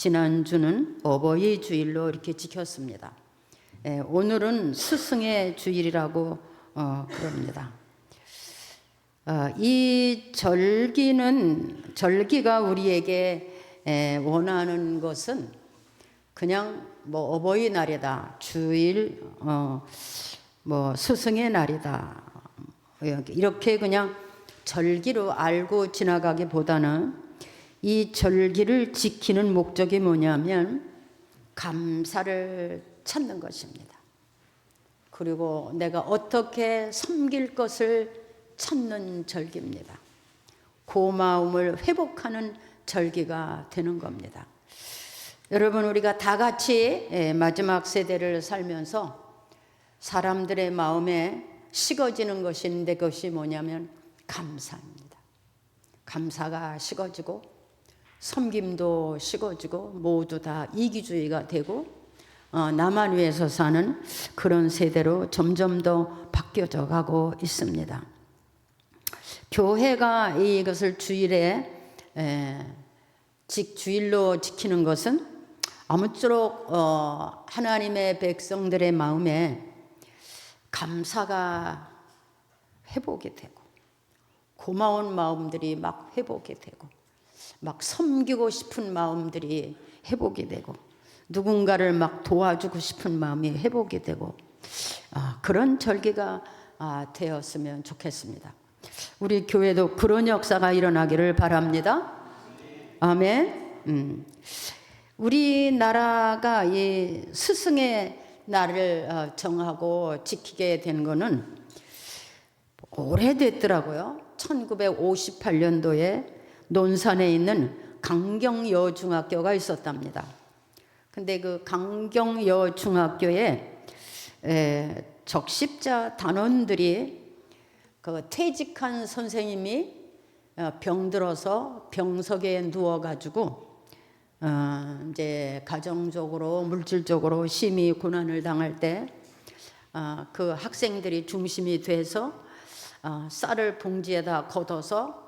지난주는 어버이 주일로 이렇게 지켰습니다. 오늘은 스승의 주일이라고 그럽니다. 이 절기가 우리에게 원하는 것은 그냥 뭐 어버이날이다, 주일, 뭐 스승의 날이다, 이렇게 그냥 절기로 알고 지나가기보다는 이 절기를 지키는 목적이 뭐냐면 감사를 찾는 것입니다. 그리고 내가 어떻게 섬길 것을 찾는 절기입니다. 고마움을 회복하는 절기가 되는 겁니다. 여러분, 우리가 다 같이 마지막 세대를 살면서 사람들의 마음에 식어지는 것인데 그것이 뭐냐면 감사입니다. 감사가 식어지고 섬김도 식어지고 모두 다 이기주의가 되고 나만 위해서 사는 그런 세대로 점점 더 바뀌어져 가고 있습니다. 교회가 이것을 주일로 지키는 것은 아무쪼록 하나님의 백성들의 마음에 감사가 회복이 되고 고마운 마음들이 막 회복이 되고 막 섬기고 싶은 마음들이 회복이 되고 누군가를 막 도와주고 싶은 마음이 회복이 되고 그런 절기가 되었으면 좋겠습니다. 우리 교회도 그런 역사가 일어나기를 바랍니다. 아멘. 우리나라가 이 스승의 날을 정하고 지키게 된 거는 오래됐더라고요. 1958년도에 논산에 있는 강경여중학교가 있었답니다. 근데 그 강경여중학교에 적십자 단원들이 그 퇴직한 선생님이 병들어서 병석에 누워가지고 이제 가정적으로 물질적으로 심히 고난을 당할 때 그 학생들이 중심이 돼서 쌀을 봉지에다 걷어서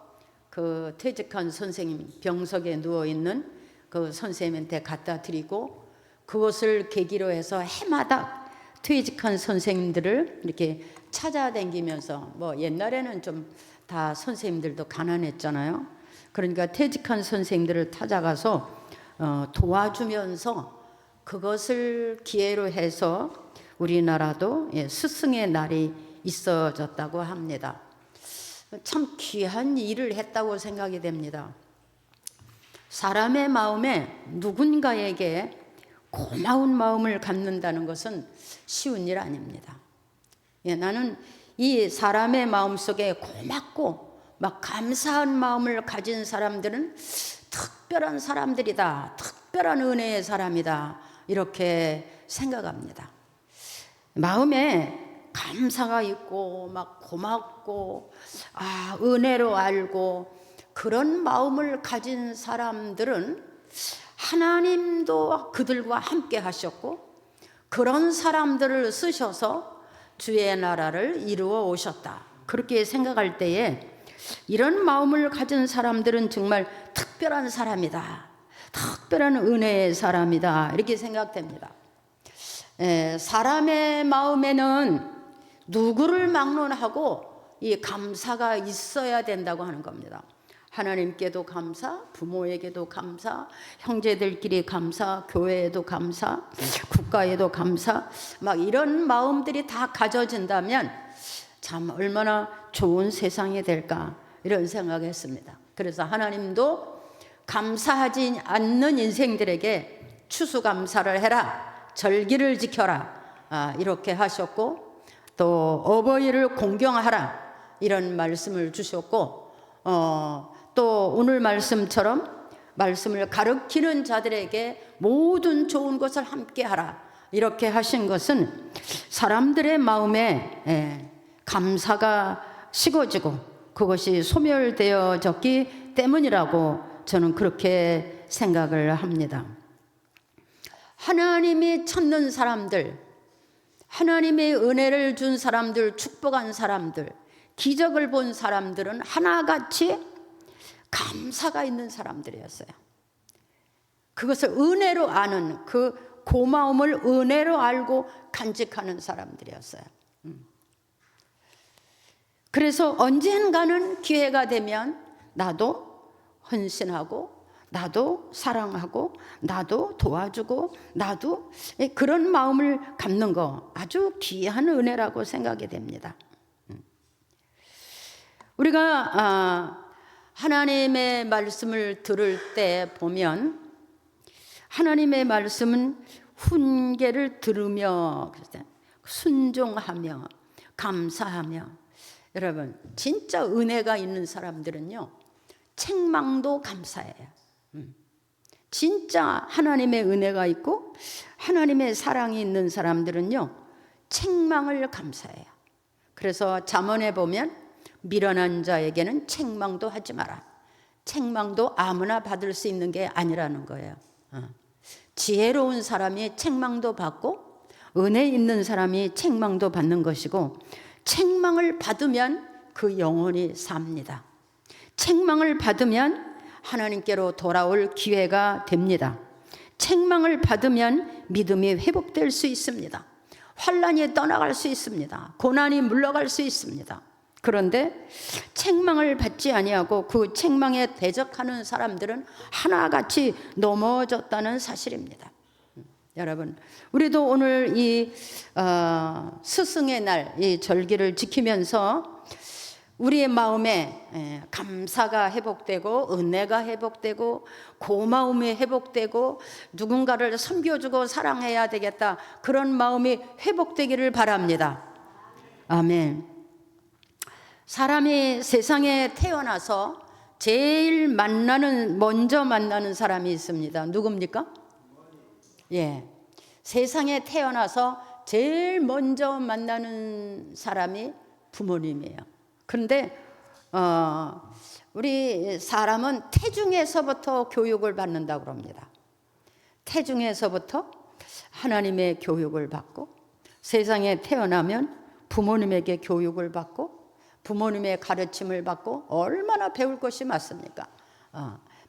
그 퇴직한 선생님 병석에 누워있는 그 선생님한테 갖다 드리고 그것을 계기로 해서 해마다 퇴직한 선생님들을 이렇게 찾아다니면서 뭐 옛날에는 좀 다 선생님들도 가난했잖아요. 그러니까 퇴직한 선생님들을 찾아가서 도와주면서 그것을 기회로 해서 우리나라도 스승의 날이 있어졌다고 합니다. 참 귀한 일을 했다고 생각이 됩니다. 사람의 마음에 누군가에게 고마운 마음을 갖는다는 것은 쉬운 일 아닙니다. 나는 이 사람의 마음속에 고맙고 막 감사한 마음을 가진 사람들은 특별한 사람들이다, 특별한 은혜의 사람이다, 이렇게 생각합니다. 마음에 감사가 있고 막 고맙고 은혜로 알고 그런 마음을 가진 사람들은 하나님도 그들과 함께 하셨고 그런 사람들을 쓰셔서 주의 나라를 이루어 오셨다, 그렇게 생각할 때에 이런 마음을 가진 사람들은 정말 특별한 사람이다, 특별한 은혜의 사람이다, 이렇게 생각됩니다. 사람의 마음에는 누구를 막론하고 이 감사가 있어야 된다고 하는 겁니다. 하나님께도 감사, 부모에게도 감사, 형제들끼리 감사, 교회에도 감사, 국가에도 감사, 막 이런 마음들이 다 가져진다면 참 얼마나 좋은 세상이 될까, 이런 생각했습니다. 그래서 하나님도 감사하지 않는 인생들에게 추수감사를 해라, 절기를 지켜라, 이렇게 하셨고 또 어버이를 공경하라, 이런 말씀을 주셨고 또 오늘 말씀처럼 말씀을 가르치는 자들에게 모든 좋은 것을 함께 하라, 이렇게 하신 것은 사람들의 마음에 감사가 식어지고 그것이 소멸되어졌기 때문이라고 저는 그렇게 생각을 합니다. 하나님이 찾는 사람들, 하나님의 은혜를 준 사람들, 축복한 사람들, 기적을 본 사람들은 하나같이 감사가 있는 사람들이었어요. 그것을 은혜로 아는, 그 고마움을 은혜로 알고 간직하는 사람들이었어요. 그래서 언젠가는 기회가 되면 나도 헌신하고, 나도 사랑하고, 나도 도와주고, 나도 그런 마음을 갖는 거 아주 귀한 은혜라고 생각이 됩니다. 우리가 하나님의 말씀을 들을 때 보면, 하나님의 말씀은 훈계를 들으며 순종하며 감사하며, 여러분 진짜 은혜가 있는 사람들은요 책망도 감사해요. 진짜 하나님의 은혜가 있고 하나님의 사랑이 있는 사람들은요 책망을 감사해요. 그래서 잠언에 보면 미련한 자에게는 책망도 하지 마라. 책망도 아무나 받을 수 있는 게 아니라는 거예요. 지혜로운 사람이 책망도 받고 은혜 있는 사람이 책망도 받는 것이고, 책망을 받으면 그 영혼이 삽니다. 책망을 받으면 하나님께로 돌아올 기회가 됩니다. 책망을 받으면 믿음이 회복될 수 있습니다. 환난이 떠나갈 수 있습니다. 고난이 물러갈 수 있습니다. 그런데 책망을 받지 아니하고 그 책망에 대적하는 사람들은 하나같이 넘어졌다는 사실입니다. 여러분, 우리도 오늘 이 스승의 날, 이 절기를 지키면서 우리의 마음에 감사가 회복되고 은혜가 회복되고 고마움이 회복되고 누군가를 섬겨주고 사랑해야 되겠다, 그런 마음이 회복되기를 바랍니다. 아멘. 사람이 세상에 태어나서 제일 먼저 만나는 사람이 있습니다. 누굽니까? 예, 세상에 태어나서 제일 먼저 만나는 사람이 부모님이에요. 그런데 우리 사람은 태중에서부터 교육을 받는다고 합니다. 태중에서부터 하나님의 교육을 받고, 세상에 태어나면 부모님에게 교육을 받고 부모님의 가르침을 받고, 얼마나 배울 것이 많습니까?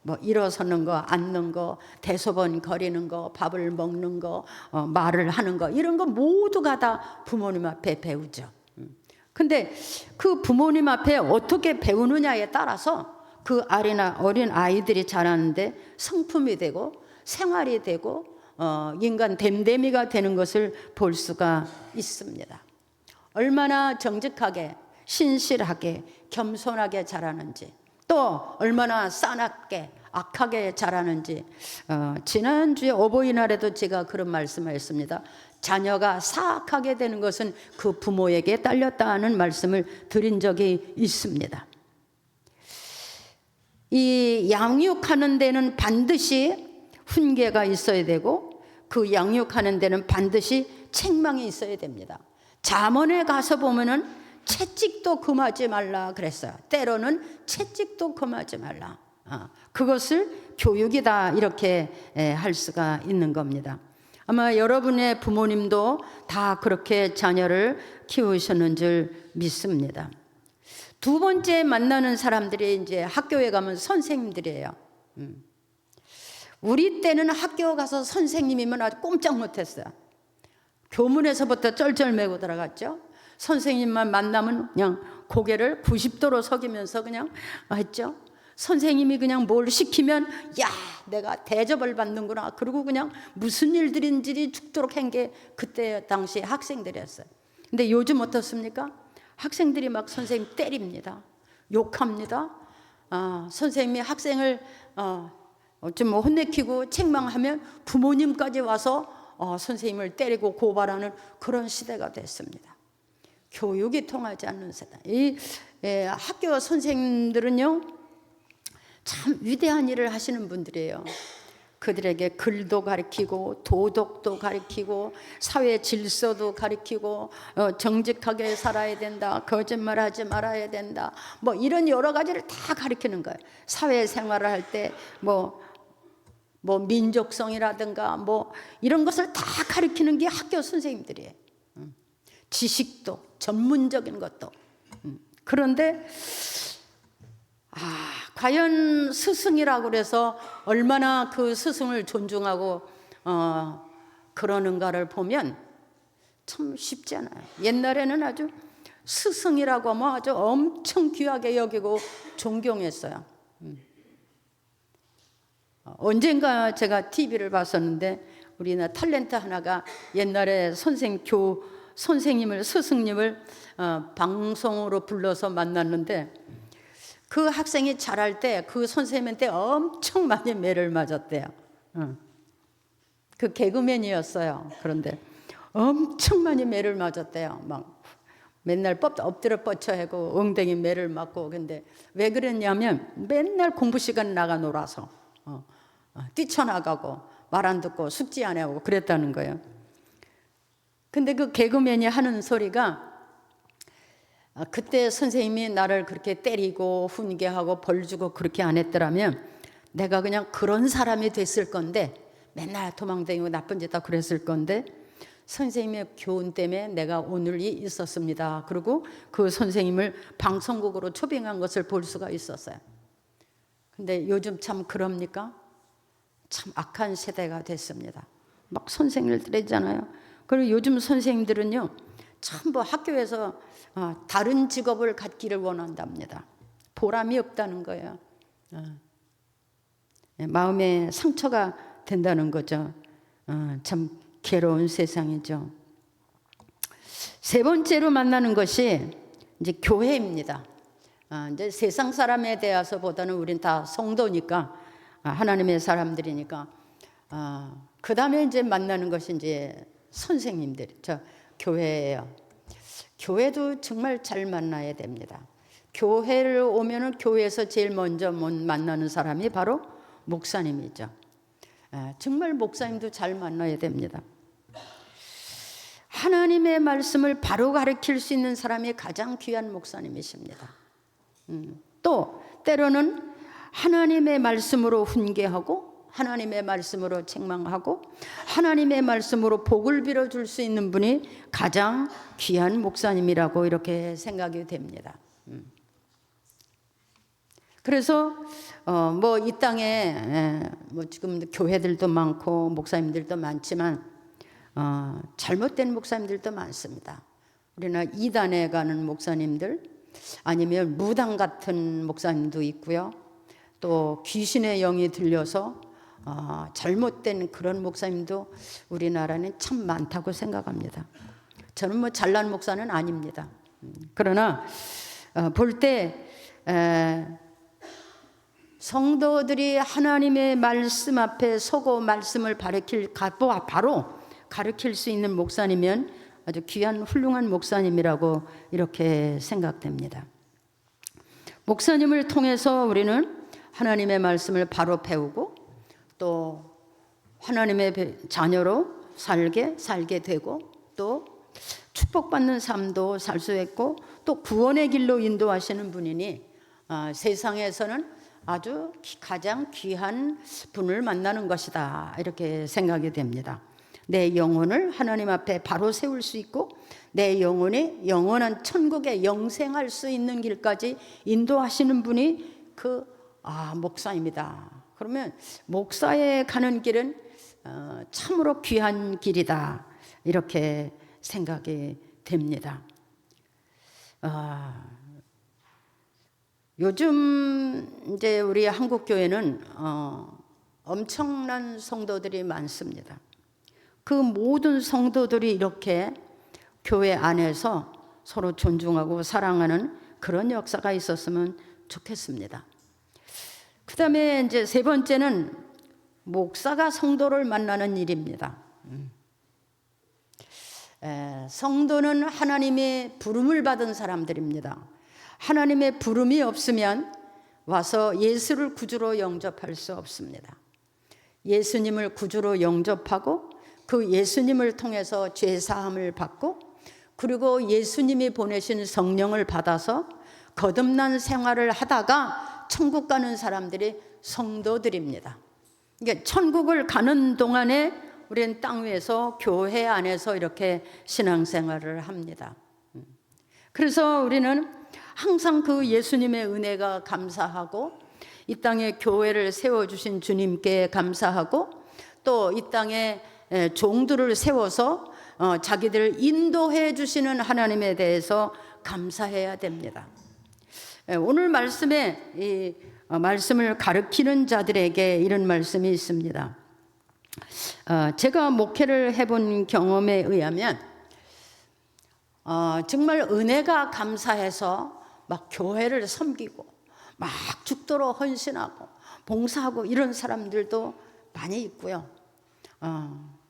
뭐 일어서는 거, 앉는 거, 대소변 거리는 거, 밥을 먹는 거, 말을 하는 거, 이런 거 모두가 다 부모님 앞에 배우죠. 근데 그 부모님 앞에 어떻게 배우느냐에 따라서 그 어린 아이들이 자라는데 성품이 되고 생활이 되고 인간 됨됨이가 되는 것을 볼 수가 있습니다. 얼마나 정직하게, 신실하게, 겸손하게 자라는지, 또 얼마나 싸납게 악하게 자라는지, 지난주에 어버이날에도 제가 그런 말씀을 했습니다. 자녀가 사악하게 되는 것은 그 부모에게 딸렸다는 말씀을 드린 적이 있습니다. 이 양육하는 데는 반드시 훈계가 있어야 되고, 그 양육하는 데는 반드시 책망이 있어야 됩니다. 잠언에 가서 보면은 채찍도 금하지 말라 그랬어요. 때로는 채찍도 금하지 말라. 그것을 교육이다, 이렇게 할 수가 있는 겁니다. 아마 여러분의 부모님도 다 그렇게 자녀를 키우셨는 줄 믿습니다. 두 번째 만나는 사람들이 이제 학교에 가면 선생님들이에요. 우리 때는 학교 가서 선생님이면 아주 꼼짝 못했어요. 교문에서부터 쩔쩔매고 들어갔죠. 선생님만 만나면 그냥 고개를 90도로 숙이면서 그냥 했죠. 선생님이 그냥 뭘 시키면 야, 내가 대접을 받는구나, 그리고 그냥 무슨 일들인지 죽도록 한 게 그때 당시 학생들이었어요. 근데 요즘 어떻습니까? 학생들이 막 선생님 때립니다. 욕합니다. 선생님이 학생을 좀 혼내키고 책망하면 부모님까지 와서 선생님을 때리고 고발하는 그런 시대가 됐습니다. 교육이 통하지 않는 세대. 이 학교 선생님들은요 참 위대한 일을 하시는 분들이에요. 그들에게 글도 가르치고 도덕도 가르치고 사회 질서도 가르치고 정직하게 살아야 된다, 거짓말하지 말아야 된다, 뭐 이런 여러 가지를 다 가르치는 거예요. 사회생활을 할 때 뭐 민족성이라든가 뭐 이런 것을 다 가르치는 게 학교 선생님들이에요. 지식도 전문적인 것도. 그런데 과연 스승이라고 그래서 얼마나 그 스승을 존중하고 그러는가를 보면 참 쉽지 않아요. 옛날에는 아주 스승이라고 하면 아주 엄청 귀하게 여기고 존경했어요. 언젠가 제가 TV를 봤었는데 우리나라 탤런트 하나가 옛날에 선생님을 스승님을 방송으로 불러서 만났는데 그 학생이 잘할 때 그 선생님한테 엄청 많이 매를 맞았대요. 그 개그맨이었어요. 그런데 엄청 많이 매를 맞았대요. 막 맨날 엎드려 뻗쳐하고 엉덩이 매를 맞고. 근데 왜 그랬냐면 맨날 공부 시간 나가 놀아서 뛰쳐나가고 말 안 듣고 숙제 안 하고 그랬다는 거예요. 근데 그 개그맨이 하는 소리가 그때 선생님이 나를 그렇게 때리고 훈계하고 벌 주고 그렇게 안 했더라면 내가 그냥 그런 사람이 됐을 건데, 맨날 도망다니고 나쁜 짓 하고 그랬을 건데 선생님의 교훈 때문에 내가 오늘이 있었습니다. 그리고 그 선생님을 방송국으로 초빙한 것을 볼 수가 있었어요. 근데 요즘 참 그럽니까? 참 악한 세대가 됐습니다. 막 선생님을 때리잖아요. 그리고 요즘 선생님들은요, 참 뭐 학교에서 다른 직업을 갖기를 원한답니다. 보람이 없다는 거예요. 마음에 상처가 된다는 거죠. 참 괴로운 세상이죠. 세 번째로 만나는 것이 이제 교회입니다. 이제 세상 사람에 대해서보다는 우린 다 성도니까, 하나님의 사람들이니까, 그 다음에 이제 만나는 것이 이제 선생님들, 교회예요. 교회도 정말 잘 만나야 됩니다. 교회를 오면은 교회에서 제일 먼저 만나는 사람이 바로 목사님이죠. 정말 목사님도 잘 만나야 됩니다. 하나님의 말씀을 바로 가르칠 수 있는 사람이 가장 귀한 목사님이십니다. 또 때로는 하나님의 말씀으로 훈계하고 하나님의 말씀으로 책망하고 하나님의 말씀으로 복을 빌어줄 수 있는 분이 가장 귀한 목사님이라고 이렇게 생각이 됩니다. 그래서 뭐 이 땅에 뭐 지금 교회들도 많고 목사님들도 많지만 잘못된 목사님들도 많습니다. 우리나라 이단에 가는 목사님들, 아니면 무당 같은 목사님도 있고요. 또 귀신의 영이 들려서 잘못된 그런 목사님도 우리나라는 참 많다고 생각합니다. 저는 뭐 잘난 목사는 아닙니다. 그러나 볼 때 성도들이 하나님의 말씀 앞에 서고 말씀을 바로 가르칠 수 있는 목사님이면 아주 귀한 훌륭한 목사님이라고 이렇게 생각됩니다. 목사님을 통해서 우리는 하나님의 말씀을 바로 배우고 또 하나님의 자녀로 살게 되고 또 축복받는 삶도 살 수 있고 또 구원의 길로 인도하시는 분이니 세상에서는 아주 가장 귀한 분을 만나는 것이다, 이렇게 생각이 됩니다. 내 영혼을 하나님 앞에 바로 세울 수 있고 내 영혼이 영원한 천국에 영생할 수 있는 길까지 인도하시는 분이 목사입니다. 그러면 목사에 가는 길은 참으로 귀한 길이다, 이렇게 생각이 됩니다. 요즘 이제 우리 한국 교회는 엄청난 성도들이 많습니다. 그 모든 성도들이 이렇게 교회 안에서 서로 존중하고 사랑하는 그런 역사가 있었으면 좋겠습니다. 그 다음에 이제 세 번째는 목사가 성도를 만나는 일입니다. 성도는 하나님의 부름을 받은 사람들입니다. 하나님의 부름이 없으면 와서 예수를 구주로 영접할 수 없습니다. 예수님을 구주로 영접하고 그 예수님을 통해서 죄사함을 받고 그리고 예수님이 보내신 성령을 받아서 거듭난 생활을 하다가 천국 가는 사람들이 성도들입니다. 그러니까 천국을 가는 동안에 우리는 땅 위에서 교회 안에서 이렇게 신앙생활을 합니다. 그래서 우리는 항상 그 예수님의 은혜가 감사하고 이 땅에 교회를 세워주신 주님께 감사하고 또 이 땅에 종들을 세워서 자기들을 인도해 주시는 하나님에 대해서 감사해야 됩니다. 오늘 말씀에 이 말씀을 가르치는 자들에게 이런 말씀이 있습니다. 제가 목회를 해본 경험에 의하면 정말 은혜가 감사해서 막 교회를 섬기고 막 죽도록 헌신하고 봉사하고 이런 사람들도 많이 있고요.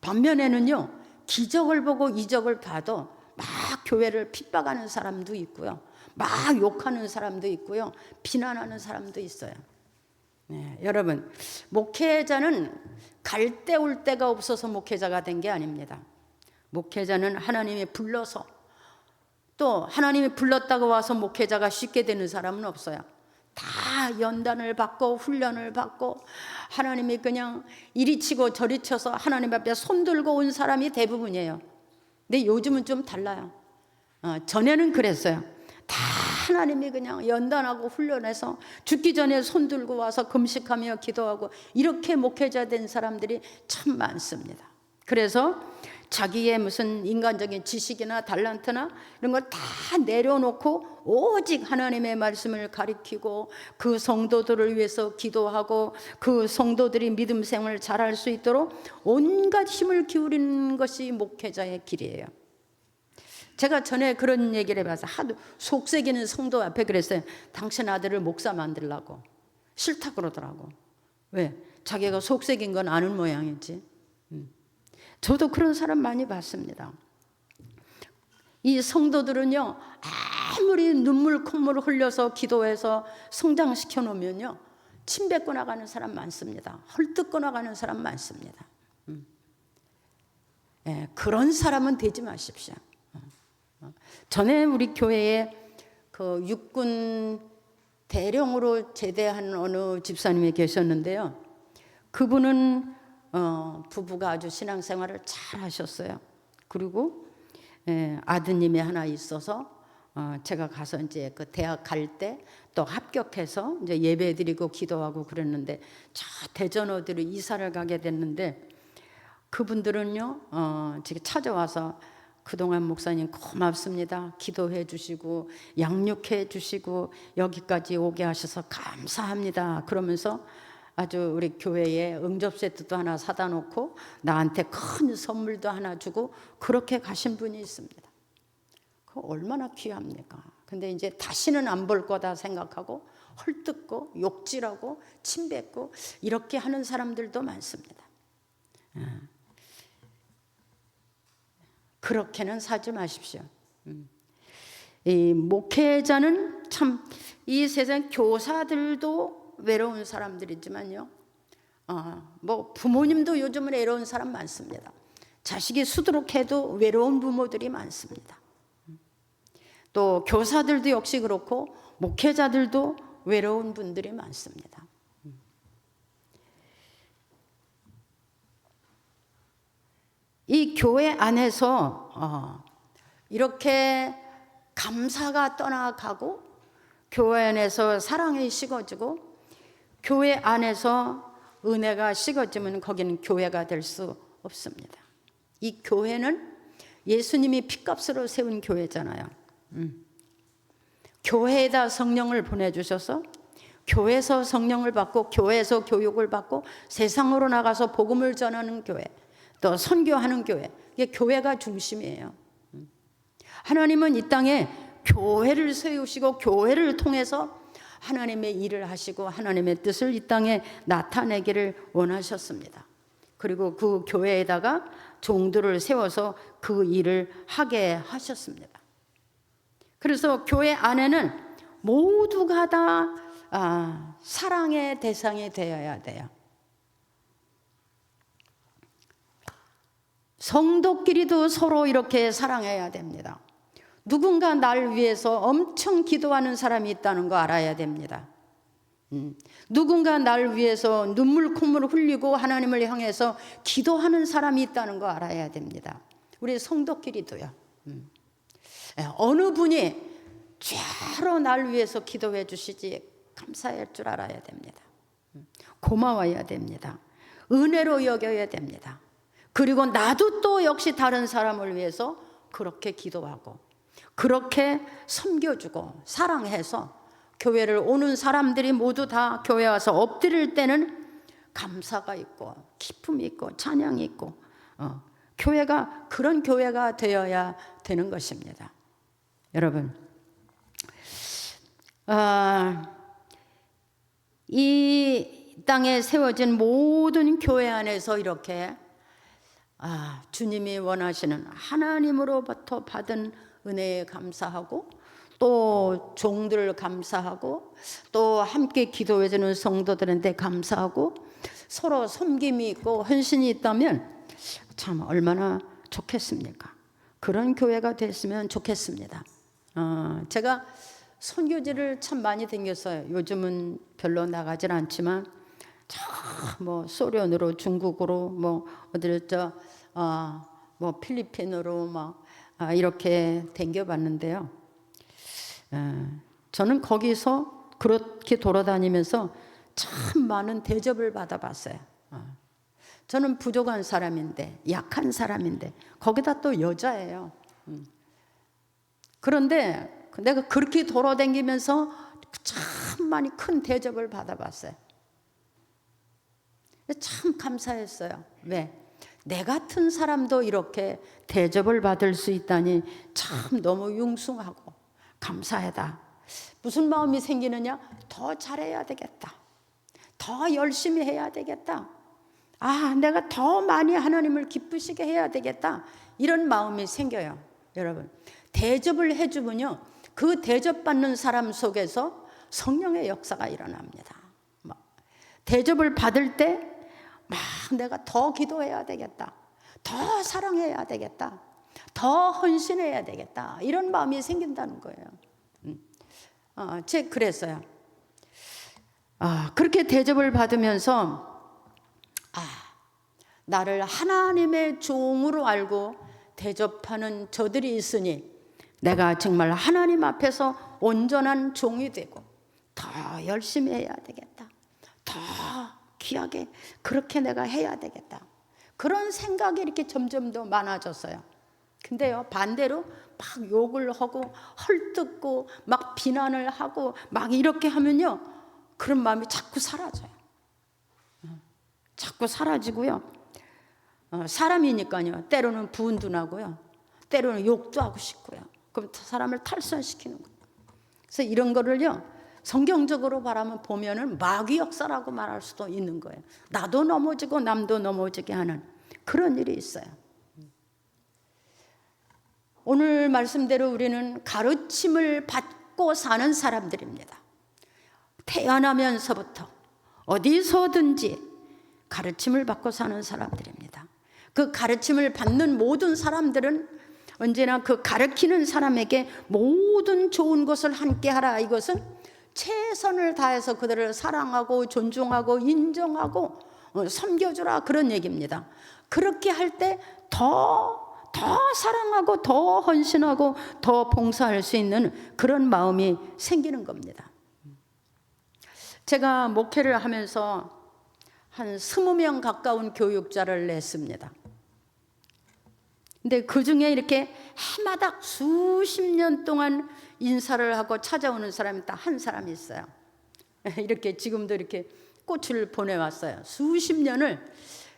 반면에는요, 기적을 보고 이적을 봐도 막 교회를 핍박하는 사람도 있고요, 막 욕하는 사람도 있고요, 비난하는 사람도 있어요. 네, 여러분, 목회자는 갈 데 올 데가 없어서 목회자가 된 게 아닙니다. 목회자는 하나님이 불러서, 또 하나님이 불렀다고 와서 목회자가 쉽게 되는 사람은 없어요. 다 연단을 받고 훈련을 받고 하나님이 그냥 이리 치고 저리 쳐서 하나님 앞에 손들고 온 사람이 대부분이에요. 근데 요즘은 좀 달라요. 전에는 그랬어요. 다 하나님이 그냥 연단하고 훈련해서 죽기 전에 손들고 와서 금식하며 기도하고 이렇게 목회자 된 사람들이 참 많습니다. 그래서 자기의 무슨 인간적인 지식이나 달란트나 이런 걸 다 내려놓고 오직 하나님의 말씀을 가리키고 그 성도들을 위해서 기도하고 그 성도들이 믿음 생활을 잘할 수 있도록 온갖 힘을 기울이는 것이 목회자의 길이에요. 제가 전에 그런 얘기를 해봐서 하도 속삭이는 성도 앞에 그랬어요. 당신 아들을 목사 만들라고. 싫다 그러더라고. 왜? 자기가 속삭인 건 아는 모양이지. 저도 그런 사람 많이 봤습니다. 이 성도들은요, 아무리 눈물 콧물 흘려서 기도해서 성장시켜 놓으면요, 침 뱉고 나가는 사람 많습니다. 헐뜯고 나가는 사람 많습니다. 그런 사람은 되지 마십시오. 전에 우리 교회에 그 육군 대령으로 제대한 어느 집사님이 계셨는데요, 그분은 부부가 아주 신앙생활을 잘 하셨어요. 그리고 아드님이 하나 있어서 제가 가서 이제 그 대학 갈 때 또 합격해서 이제 예배드리고 기도하고 그랬는데 저 대전 어디로 이사를 가게 됐는데 그분들은요 제가 찾아와서 그동안 목사님 고맙습니다. 기도해 주시고 양육해 주시고 여기까지 오게 하셔서 감사합니다. 그러면서 아주 우리 교회에 응접 세트도 하나 사다 놓고 나한테 큰 선물도 하나 주고 그렇게 가신 분이 있습니다. 그 얼마나 귀합니까? 근데 이제 다시는 안 볼 거다 생각하고 헐뜯고 욕질하고 침뱉고 이렇게 하는 사람들도 많습니다. 그렇게는 사지 마십시오. 이 목회자는 참 이 세상 교사들도 외로운 사람들이지만요, 뭐 부모님도 요즘은 외로운 사람 많습니다. 자식이 수두룩해도 외로운 부모들이 많습니다. 또 교사들도 역시 그렇고 목회자들도 외로운 분들이 많습니다. 이 교회 안에서 이렇게 감사가 떠나가고 교회 안에서 사랑이 식어지고 교회 안에서 은혜가 식어지면 거기는 교회가 될 수 없습니다. 이 교회는 예수님이 핏값으로 세운 교회잖아요. 교회에다 성령을 보내주셔서 교회에서 성령을 받고 교회에서 교육을 받고 세상으로 나가서 복음을 전하는 교회, 또 선교하는 교회, 이게 교회가 중심이에요. 하나님은 이 땅에 교회를 세우시고 교회를 통해서 하나님의 일을 하시고 하나님의 뜻을 이 땅에 나타내기를 원하셨습니다. 그리고 그 교회에다가 종들을 세워서 그 일을 하게 하셨습니다. 그래서 교회 안에는 모두가 다 사랑의 대상이 되어야 돼요. 성도끼리도 서로 이렇게 사랑해야 됩니다. 누군가 날 위해서 엄청 기도하는 사람이 있다는 거 알아야 됩니다. 누군가 날 위해서 눈물 콧물 흘리고 하나님을 향해서 기도하는 사람이 있다는 거 알아야 됩니다. 우리 성도끼리도요. 어느 분이 죄로 날 위해서 기도해 주시지 감사할 줄 알아야 됩니다. 고마워야 됩니다. 은혜로 여겨야 됩니다. 그리고 나도 또 역시 다른 사람을 위해서 그렇게 기도하고 그렇게 섬겨주고 사랑해서 교회를 오는 사람들이 모두 다 교회 와서 엎드릴 때는 감사가 있고 기쁨이 있고 찬양이 있고 교회가 그런 교회가 되어야 되는 것입니다. 여러분, 이 땅에 세워진 모든 교회 안에서 이렇게 주님이 원하시는 하나님으로부터 받은 은혜에 감사하고 또 종들 감사하고 또 함께 기도해 주는 성도들한테 감사하고 서로 섬김이 있고 헌신이 있다면 참 얼마나 좋겠습니까? 그런 교회가 됐으면 좋겠습니다. 제가 선교지를 참 많이 다녔어요. 요즘은 별로 나가질 않지만 뭐 소련으로 중국으로 뭐 어디를 뭐 필리핀으로 막 이렇게 다녀봤는데요. 저는 거기서 그렇게 돌아다니면서 참 많은 대접을 받아봤어요. 저는 부족한 사람인데 약한 사람인데 거기다 또 여자예요. 그런데 내가 그렇게 돌아다니면서 참 많이 큰 대접을 받아봤어요. 참 감사했어요. 왜? 내 같은 사람도 이렇게 대접을 받을 수 있다니 참 너무 융숭하고 감사하다. 무슨 마음이 생기느냐? 더 잘해야 되겠다. 더 열심히 해야 되겠다. 내가 더 많이 하나님을 기쁘시게 해야 되겠다. 이런 마음이 생겨요. 여러분, 대접을 해주면요, 그 대접받는 사람 속에서 성령의 역사가 일어납니다. 대접을 받을 때 내가 더 기도해야 되겠다. 더 사랑해야 되겠다. 더 헌신해야 되겠다. 이런 마음이 생긴다는 거예요. 제가 그랬어요. 그렇게 대접을 받으면서 나를 하나님의 종으로 알고 대접하는 저들이 있으니 내가 정말 하나님 앞에서 온전한 종이 되고 더 열심히 해야 되겠다. 더 귀하게 그렇게 내가 해야 되겠다. 그런 생각이 이렇게 점점 더 많아졌어요. 근데요, 반대로 막 욕을 하고 헐뜯고 막 비난을 하고 막 이렇게 하면요, 그런 마음이 자꾸 사라져요. 자꾸 사라지고요. 사람이니까요, 때로는 분도 나고요, 때로는 욕도 하고 싶고요. 그럼 사람을 탈선시키는 거예요. 그래서 이런 거를요, 성경적으로 보면은 마귀 역사라고 말할 수도 있는 거예요. 나도 넘어지고 남도 넘어지게 하는 그런 일이 있어요. 오늘 말씀대로 우리는 가르침을 받고 사는 사람들입니다. 태어나면서부터 어디서든지 가르침을 받고 사는 사람들입니다. 그 가르침을 받는 모든 사람들은 언제나 그 가르치는 사람에게 모든 좋은 것을 함께 하라. 이것은 최선을 다해서 그들을 사랑하고 존중하고 인정하고 섬겨주라, 그런 얘기입니다. 그렇게 할 때 더 사랑하고 더 헌신하고 더 봉사할 수 있는 그런 마음이 생기는 겁니다. 제가 목회를 하면서 한 20명 가까운 교육자를 냈습니다. 근데 그 중에 이렇게 해마다 수십 년 동안 인사를 하고 찾아오는 사람이 딱 한 사람이 있어요. 이렇게 지금도 이렇게 꽃을 보내왔어요. 수십 년을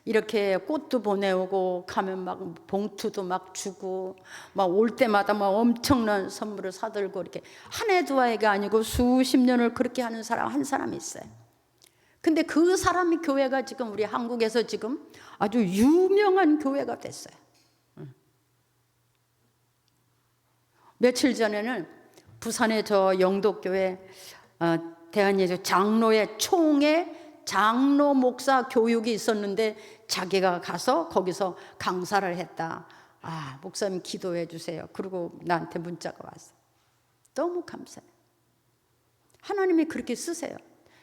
이렇게 꽃도 보내오고 가면 막 봉투도 막 주고 막 올 때마다 막 엄청난 선물을 사들고 이렇게 한 해 두 해가 아니고 수십 년을 그렇게 하는 사람 한 사람이 있어요. 근데 그 사람이 교회가 지금 우리 한국에서 지금 아주 유명한 교회가 됐어요. 며칠 전에는 부산의 저 영도교회 대한예수 장로의 총회 장로 목사 교육이 있었는데 자기가 가서 거기서 강사를 했다. 목사님 기도해 주세요. 그리고 나한테 문자가 왔어요. 너무 감사해요. 하나님이 그렇게 쓰세요.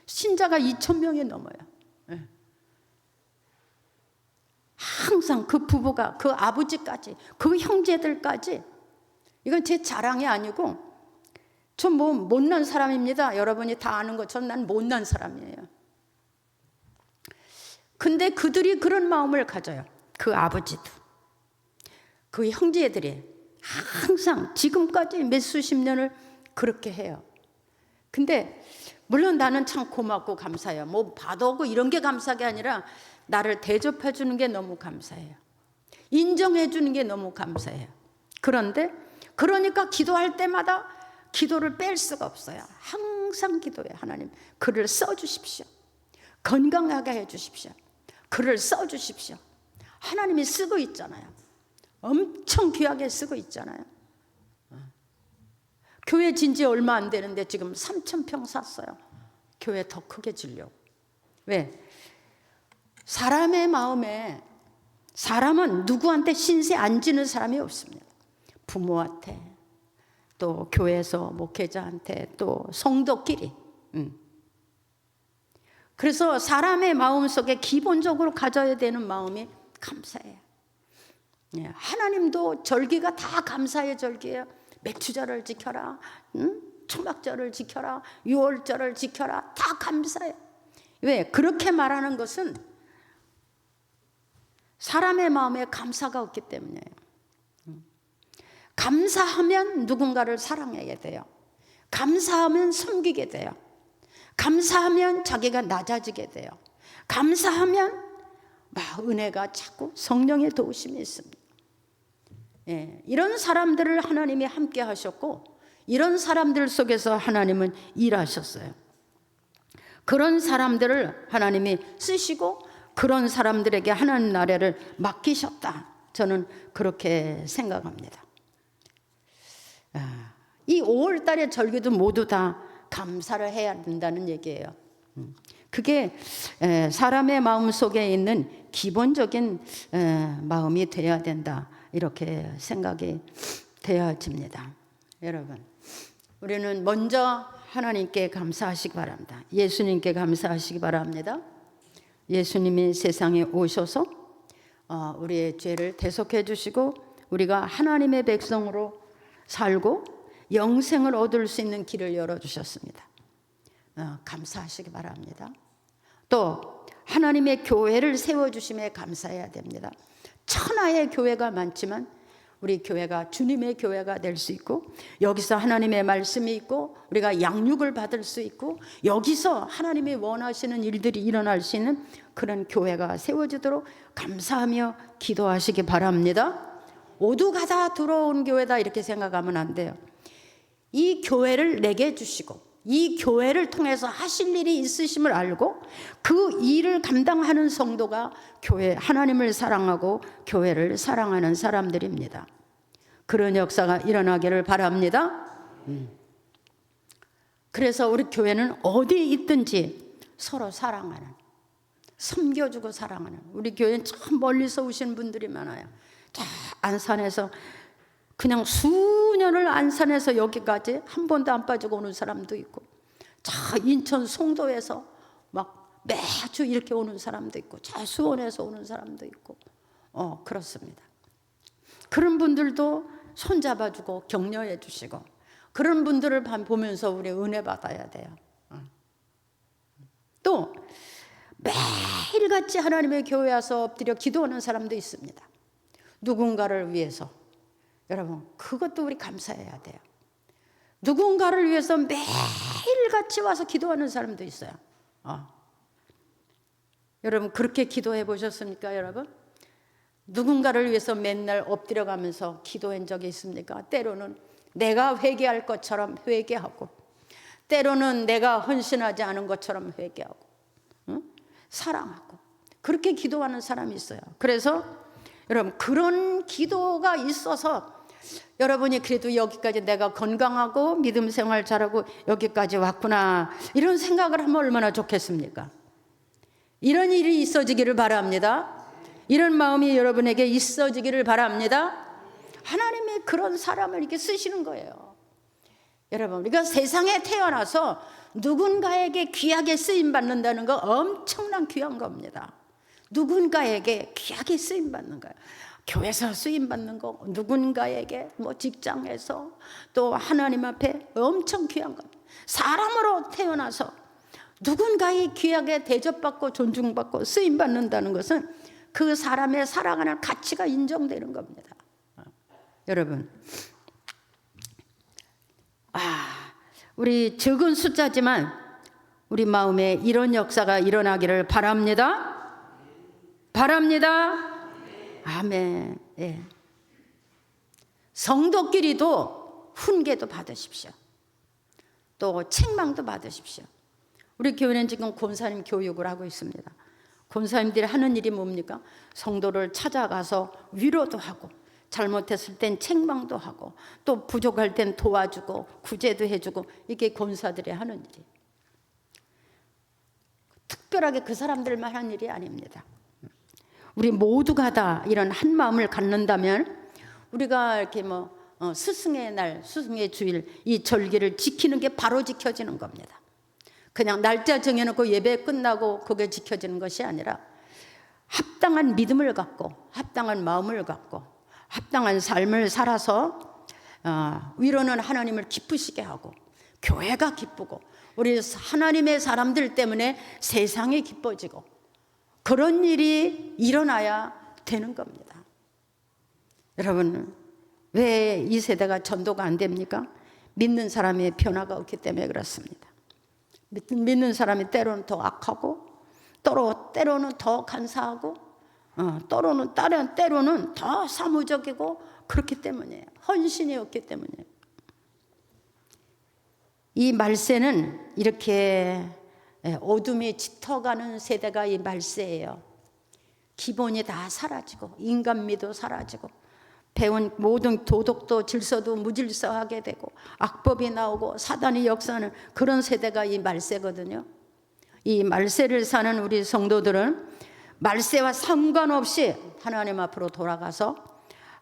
신자가 2,000명이 넘어요. 항상 그 부부가, 그 아버지까지, 그 형제들까지, 이건 제 자랑이 아니고 저 뭐 못난 사람입니다. 여러분이 다 아는 것처럼 난 못난 사람이에요. 근데 그들이 그런 마음을 가져요. 그 아버지도, 그 형제들이 항상 지금까지 몇 수십 년을 그렇게 해요. 근데 물론 나는 참 고맙고 감사해요. 뭐 받아오고 이런 게 감사한 게 아니라 나를 대접해 주는 게 너무 감사해요. 인정해 주는 게 너무 감사해요. 그런데 그러니까 기도할 때마다 기도를 뺄 수가 없어요. 항상 기도해요. 하나님 그를 써주십시오. 건강하게 해주십시오. 그를 써주십시오. 하나님이 쓰고 있잖아요. 엄청 귀하게 쓰고 있잖아요. 교회 진지 얼마 안 되는데 지금 3,000평 샀어요. 교회 더 크게 지려고. 왜? 사람의 마음에, 사람은 누구한테 신세 안 지는 사람이 없습니다. 부모한테, 또 교회에서 목회자한테, 또 성도끼리. 그래서 사람의 마음속에 기본적으로 가져야 되는 마음이 감사해요. 하나님도 절기가 다 감사의 절기예요. 맥추절을 지켜라, 초막절을 지켜라, 유월절을 지켜라, 다 감사해요. 왜? 그렇게 말하는 것은 사람의 마음에 감사가 없기 때문이에요. 감사하면 누군가를 사랑하게 돼요. 감사하면 섬기게 돼요. 감사하면 자기가 낮아지게 돼요. 감사하면 은혜가 자꾸 성령의 도우심이 있습니다. 이런 사람들을 하나님이 함께 하셨고 이런 사람들 속에서 하나님은 일하셨어요. 그런 사람들을 하나님이 쓰시고 그런 사람들에게 하나님 나라를 맡기셨다. 저는 그렇게 생각합니다. 이 5월 달의 절기도 모두 다 감사를 해야 된다는 얘기예요. 그게 사람의 마음 속에 있는 기본적인 마음이 되어야 된다. 이렇게 생각이 되어집니다. 여러분, 우리는 먼저 하나님께 감사하시기 바랍니다. 예수님께 감사하시기 바랍니다. 예수님이 세상에 오셔서 우리의 죄를 대속해 주시고 우리가 하나님의 백성으로 살고 영생을 얻을 수 있는 길을 열어주셨습니다. 감사하시기 바랍니다. 또 하나님의 교회를 세워주심에 감사해야 됩니다. 천하의 교회가 많지만 우리 교회가 주님의 교회가 될 수 있고 여기서 하나님의 말씀이 있고 우리가 양육을 받을 수 있고 여기서 하나님이 원하시는 일들이 일어날 수 있는 그런 교회가 세워지도록 감사하며 기도하시기 바랍니다. 모두가 다 들어온 교회다 이렇게 생각하면 안 돼요. 이 교회를 내게 주시고 이 교회를 통해서 하실 일이 있으심을 알고 그 일을 감당하는 성도가 교회, 하나님을 사랑하고 교회를 사랑하는 사람들입니다. 그런 역사가 일어나기를 바랍니다. 그래서 우리 교회는 어디에 있든지 서로 사랑하는, 섬겨주고 사랑하는, 우리 교회는 참 멀리서 오신 분들이 많아요. 자, 안산에서 그냥 수년을 안산에서 여기까지 한 번도 안 빠지고 오는 사람도 있고, 자, 인천 송도에서 막 매주 이렇게 오는 사람도 있고, 자, 수원에서 오는 사람도 있고, 그렇습니다. 그런 분들도 손잡아주고 격려해 주시고, 그런 분들을 보면서 우리 은혜 받아야 돼요. 또 매일같이 하나님의 교회 와서 엎드려 기도하는 사람도 있습니다. 누군가를 위해서. 여러분, 그것도 우리 감사해야 돼요. 누군가를 위해서 매일같이 와서 기도하는 사람도 있어요. 여러분, 그렇게 기도해 보셨습니까, 여러분? 누군가를 위해서 맨날 엎드려 가면서 기도한 적이 있습니까? 때로는 내가 회개할 것처럼 회개하고, 때로는 내가 헌신하지 않은 것처럼 회개하고, 사랑하고, 그렇게 기도하는 사람이 있어요. 그래서 여러분, 그런 기도가 있어서 여러분이 그래도 여기까지 내가 건강하고 믿음 생활 잘하고 여기까지 왔구나, 이런 생각을 하면 얼마나 좋겠습니까? 이런 일이 있어지기를 바랍니다. 이런 마음이 여러분에게 있어지기를 바랍니다. 하나님이 그런 사람을 이렇게 쓰시는 거예요. 여러분, 우리가 세상에 태어나서 누군가에게 귀하게 쓰임 받는다는 거 엄청난 귀한 겁니다. 누군가에게 귀하게 쓰임 받는 거예요. 교회에서 쓰임 받는 거, 누군가에게 뭐 직장에서, 또 하나님 앞에 엄청 귀한 것. 사람으로 태어나서 누군가에 귀하게 대접받고 존중받고 쓰임 받는다는 것은 그 사람의 살아가는 가치가 인정되는 겁니다. 여러분, 우리 적은 숫자지만 우리 마음에 이런 역사가 일어나기를 바랍니다. 바랍니다. 아멘. 예. 성도끼리도 훈계도 받으십시오. 또 책망도 받으십시오. 우리 교회는 지금 권사님 교육을 하고 있습니다. 권사님들이 하는 일이 뭡니까? 성도를 찾아가서 위로도 하고, 잘못했을 땐 책망도 하고, 또 부족할 땐 도와주고 구제도 해주고, 이게 권사들이 하는 일이에요. 특별하게 그 사람들만 하는 일이 아닙니다. 우리 모두가 다 이런 한 마음을 갖는다면 우리가 이렇게 스승의 날, 스승의 주일, 이 절기를 지키는 게 바로 지켜지는 겁니다. 그냥 날짜 정해놓고 예배 끝나고 그게 지켜지는 것이 아니라 합당한 믿음을 갖고, 합당한 마음을 갖고, 합당한 삶을 살아서 위로는 하나님을 기쁘시게 하고, 교회가 기쁘고, 우리 하나님의 사람들 때문에 세상이 기뻐지고, 그런 일이 일어나야 되는 겁니다. 여러분, 왜 이 세대가 전도가 안 됩니까? 믿는 사람의 변화가 없기 때문에 그렇습니다. 믿는 사람이 때로는 더 악하고, 때로는 더 간사하고, 때로는 더 사무적이고, 그렇기 때문이에요. 헌신이 없기 때문이에요. 이 말세는 이렇게 어둠이 짙어가는 세대가 이 말세예요. 기본이 다 사라지고, 인간미도 사라지고, 배운 모든 도덕도 질서도 무질서하게 되고, 악법이 나오고 사단이 역사하는 그런 세대가 이 말세거든요. 이 말세를 사는 우리 성도들은 말세와 상관없이 하나님 앞으로 돌아가서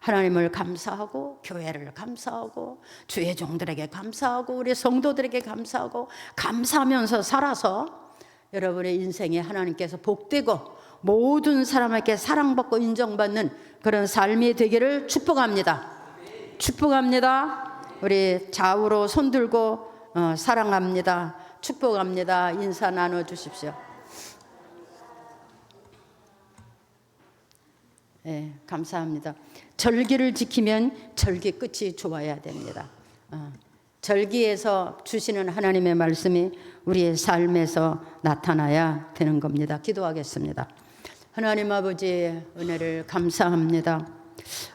하나님을 감사하고, 교회를 감사하고, 주의 종들에게 감사하고, 우리 성도들에게 감사하고, 감사하면서 살아서 여러분의 인생에 하나님께서 복되고 모든 사람에게 사랑받고 인정받는 그런 삶이 되기를 축복합니다. 축복합니다. 우리 좌우로 손들고 사랑합니다. 축복합니다. 인사 나눠주십시오. 네, 감사합니다. 절기를 지키면 절기 끝이 좋아야 됩니다. 절기에서 주시는 하나님의 말씀이 우리의 삶에서 나타나야 되는 겁니다. 기도하겠습니다. 하나님 아버지, 은혜를 감사합니다.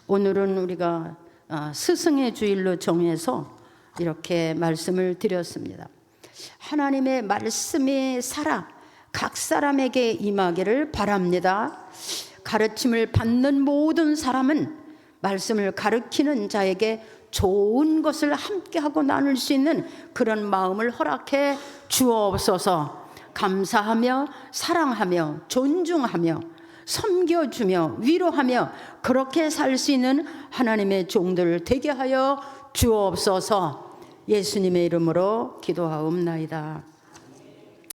오늘은 우리가 스승의 주일로 정해서 이렇게 말씀을 드렸습니다. 하나님의 말씀이 살아 각 사람에게 임하기를 바랍니다. 가르침을 받는 모든 사람은 말씀을 가르치는 자에게 좋은 것을 함께하고 나눌 수 있는 그런 마음을 허락해 주옵소서. 감사하며 사랑하며 존중하며 섬겨주며 위로하며 그렇게 살 수 있는 하나님의 종들 되게 하여 주옵소서. 예수님의 이름으로 기도하옵나이다.